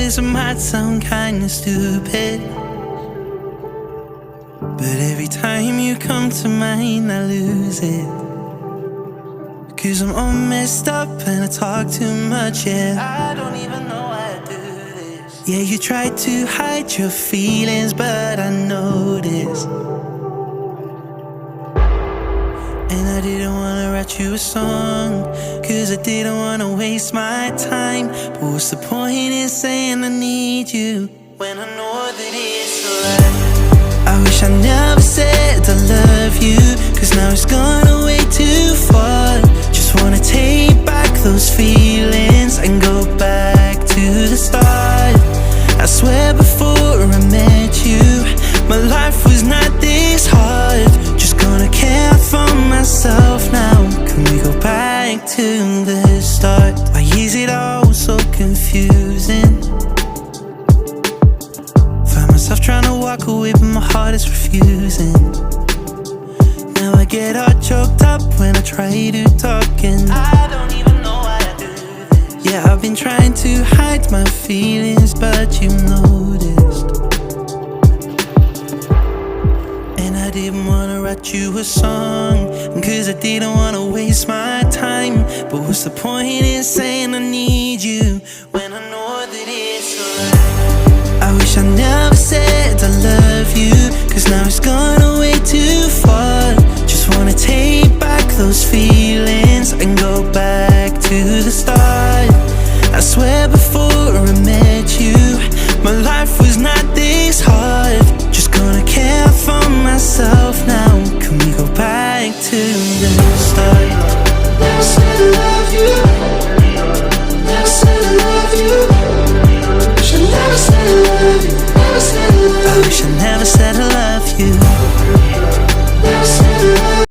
this might sound kinda stupid, but every time you come to mind I lose it. 'Cause I'm all messed up and I talk too much, yeah. I don't even know why I do this. Yeah, you try to hide your feelings, but I noticed. And I didn't wanna write you a song, 'cause I didn't wanna waste my time. But what's the point in saying I need you when I know that it's a lie? I wish I never said I love you, 'cause now it's gone way too far. Just wanna take back those feelings and go back to the start. I swear before I met you, my life was not this hard. Just gonna care for myself now. Can we go back to the start? Why is it all so confusing? Find myself trying to walk away, but my heart is refusing. Now I get all choked up when I try to talk, and I don't even know why I do this. Yeah, I've been trying to hide my feelings, but you noticed. And I didn't wanna write you a song, 'cause I didn't wanna waste my time. But what's the point in saying I need you when I know that it's a lie? I wish I never said I love you, 'cause now it's gone way too far. Just wanna take back those feelings and go back to the start. I swear before I met you, my life was not this hard. Just gonna care for myself now. Can we go back to the start? Never said I love you.